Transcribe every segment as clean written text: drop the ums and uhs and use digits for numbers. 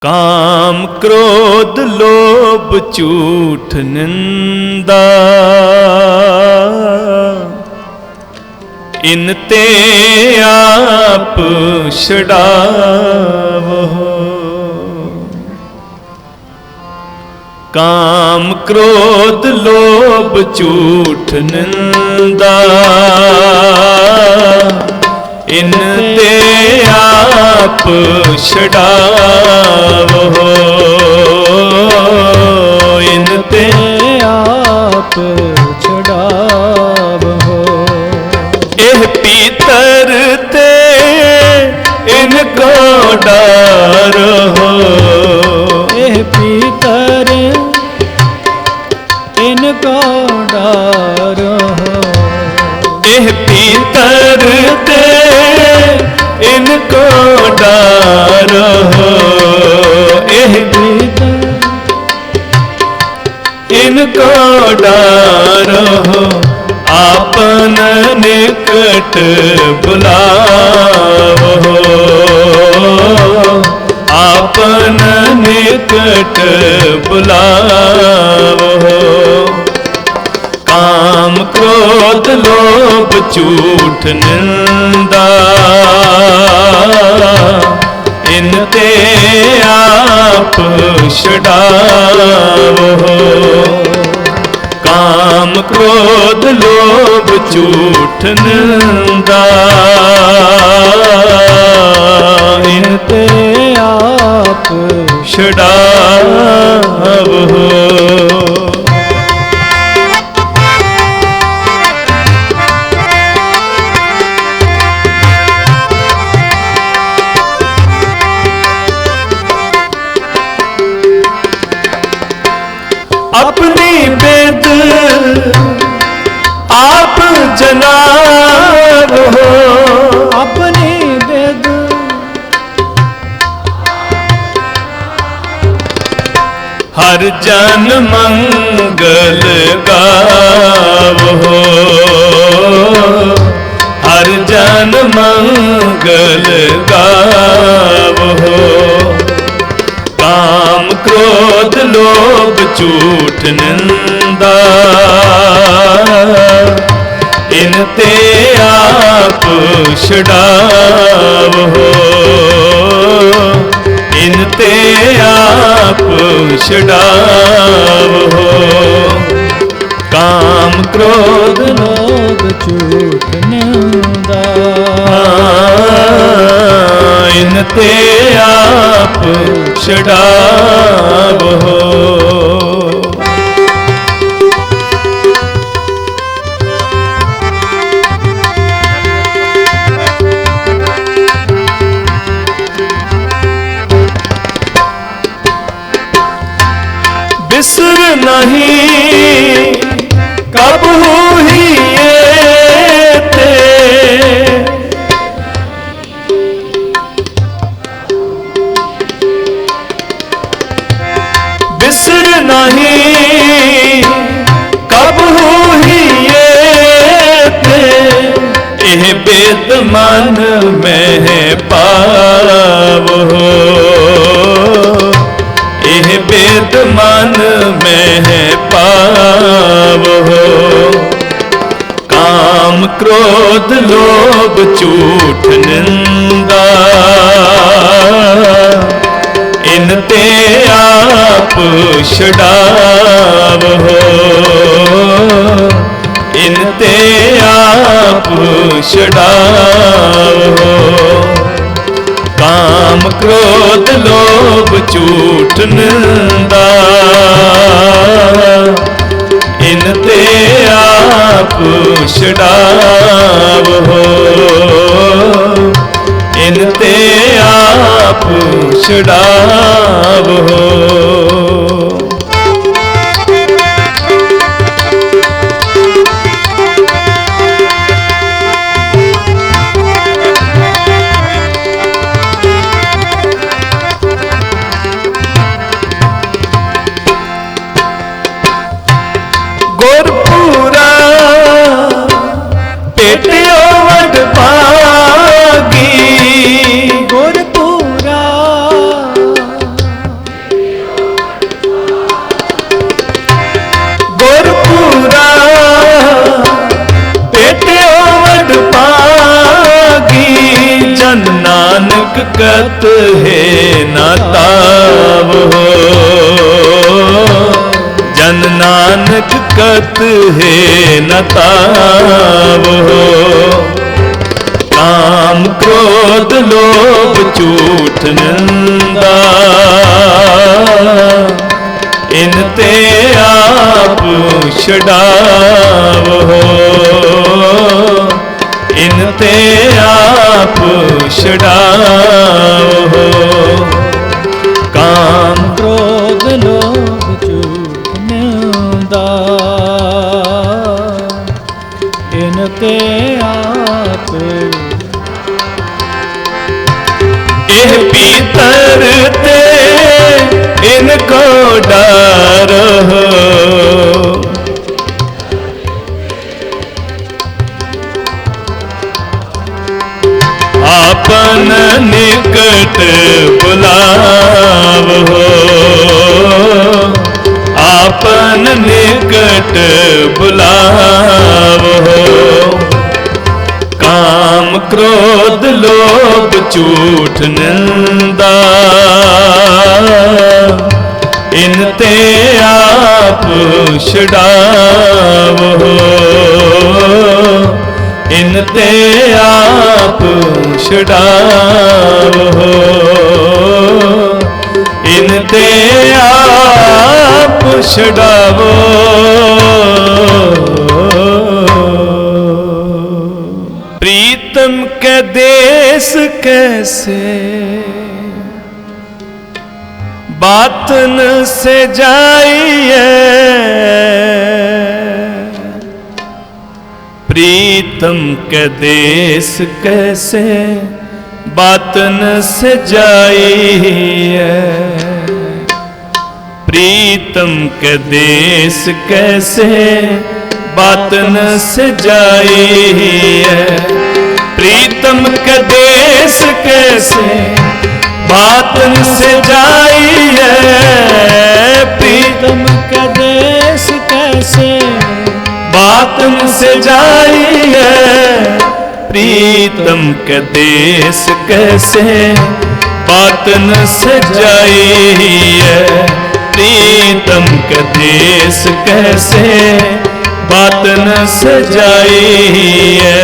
काम क्रोध लोभ झूठ निंदा, इनते आप छड़ावो। काम क्रोध लोभ झूठ निंदा, इनते आप छड़ावो। इनते आप छड़ावो। एह पीतर ते इनको डारो। एह पीतर इनको डारो। एह पीतर ते इनको डारो। एह पीतर इनको डारो। आपन निकट बुलावो। आपन निकट बुलावो। काम क्रोध लोभ झूठ निंदा, इनते आप छड़ावो। काम क्रोध लोभ झूठ निंदा, इनते आप छड़ावो। अपनी बेद आप जनावो। अपनी बेद हर जन मंगल गावो। हर जन मंगल गावो। काम क्रोध लोभ झूठ निंदा, इनते आप छड़ावो। इनते आप छड़ावो। काम क्रोध लोभ झूठ निंदा, इनते आप छड़ावो। बिसर नहीं कब ही थे, बिसर नहीं कब ही थे। एह बेद मन में पावो। एह बेद मन में पावो। काम क्रोध लोभ झूठ निंदा, इनते आप छड़ावो। इनते आप छड़ावो। काम क्रोध लोभ झूठ निंदा, इनते आप छड़ावो। इनते आप छड़ावो। गुरपुरा पेटियो वड पागी। गुरपुरा कत है न ताव हो, जन नानक कत है न ताव हो। काम क्रोध लोभ झूठ निंदा, इनते आप छुड़ावो, इनते आप छुड़ावो। काम क्रोध लोभ झूठ निंदा, इनते आप एह भीतर ते इनको डर हो, आपन निकट बुलाव हो, आपन निकट बुलाव हो। काम क्रोध लोभ झूठ निंदा, इनते आप छुड़ावो, इनते आप छुड़ावो, इनते आप छुड़ावो। प्रीतम के देश कैसे बातन से जाइए, प्रीतम के देश कैसे बातन से जाइए, प्रीतम के देश कैसे बातन से जाइए, प्रीतम के देश कैसे बातन से जाइए, प्रीतम का देश कैसे बातन से जाइए, प्रीतम के देश कैसे बातन से जाइए, प्रीतम के देश कैसे बातन से जाइए।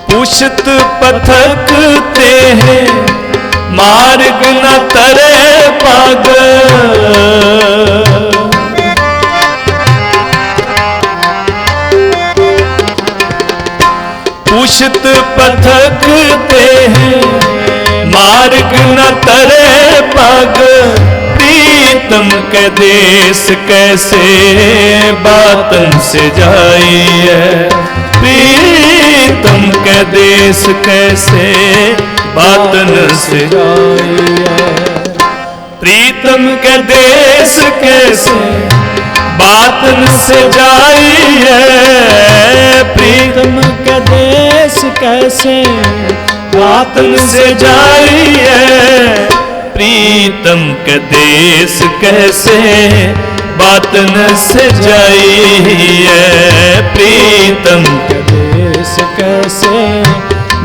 पुष्ट पथकते हैं मार्ग न तरे पाग, पुष्ट पथकते हैं मार्ग न तरे पाग, प्रीतम के देश कैसे बातन से जाइए, प्रीतम के देश कैसे बातन से जाइए, प्रीतम के देश कैसे बातन से जाइए, प्रीतम का देश कैसे बातन से जाइए, प्रीतम के देश कैसे बातन से जाइए, प्रीतम के देश कैसे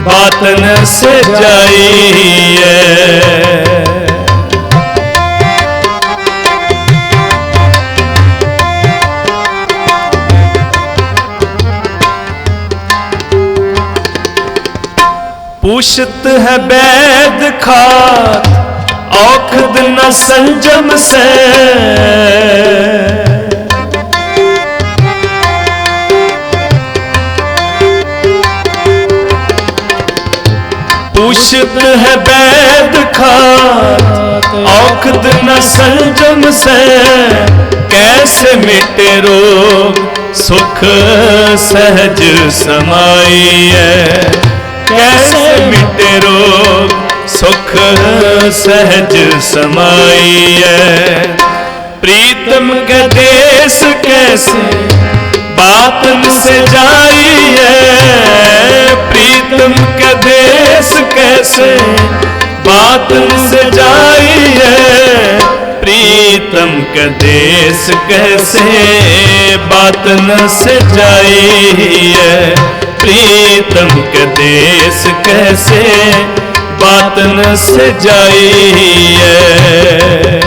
बातन से जाइए। पुष्ट है वैद खात औखद न संजम से, पुष्ट है वैद खात औखद न संजम से, कैसे मिटे रोग सुख सहज समाइए, कैसे मिटे रोग सुख सहज समाइए, प्रीतम के देश कैसे बातन से जाइए, प्रीतम के देश कैसे बातन से जाइए, प्रीतम प्रीतम के देश कैसे बात न सजाई है। प्रीतम के देश कैसे बात न सजाई है।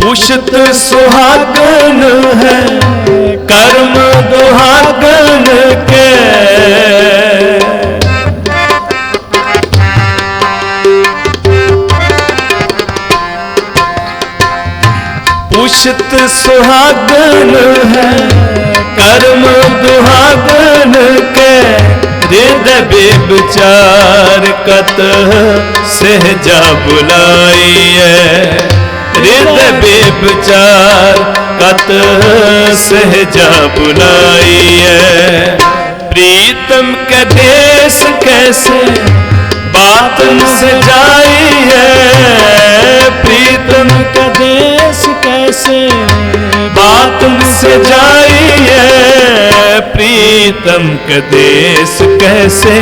पुष्ट सुहागन है कर्म दुहागन के। पुष्ट सुहागन है कर्म दुहागन के। हृदय विचार कत सहजा बुलाई है। हृदय विचार कत सहजा बुलाई है। प्रीतम के देश कैसे बात न सजाई है। प्रीतम का देश कैसे बात न सजाई है। प्रीतम के देश कैसे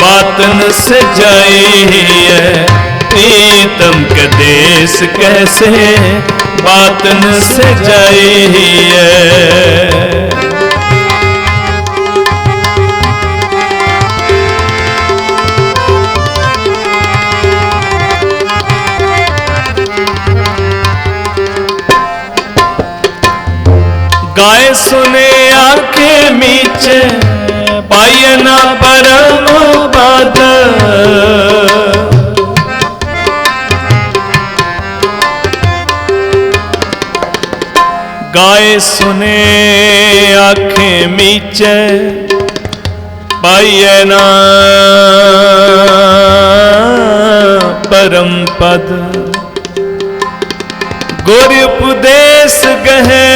बात न सजाई है। प्रीतम के देश कैसे बात न सजाई है। गाय सुने आंखें मीचे पाए ना परम पद। गाय सुने आंखें मीचे पाए ना परम पद। गुर उपदेश गहे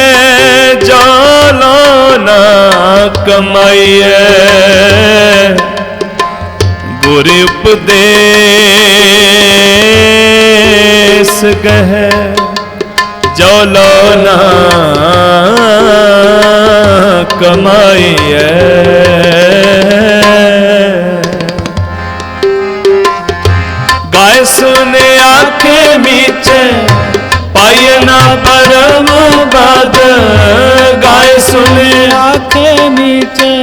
जालो ना कमाइए। गुर उपदेश गहे जालो ना कमाइए। गाय सुने आंखें मीचे पाए ना परम पद। गाय सुने आंखें मीचे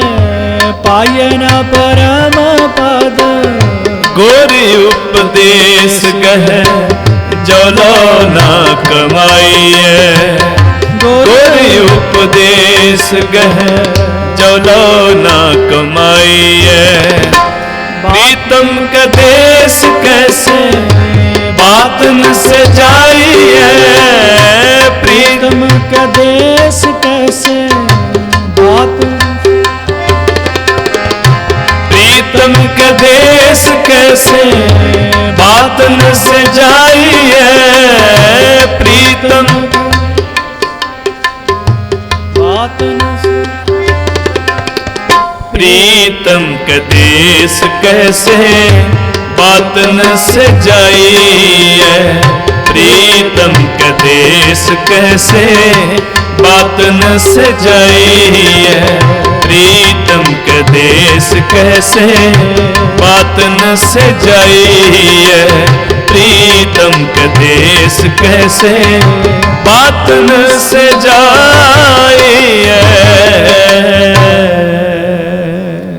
पाए ना परम पद। गोरी उपदेश कहे जलो ना कमाइए। गोरी उपदेश कहे जलो ना कमाइए। प्रीतम का देश कैसे बात न सजाई है। प्रीतम का देश कैसे बात। प्रीतम का देश कैसे बात न सजाई है। प्रीतम बात न प्रीतम का देश कैसे बात न सजाई है। प्रीतम का देश कैसे बात न सजाई है। प्रीतम का देश कैसे बात न सजाई है। प्रीतम का देश कैसे बात न सजाई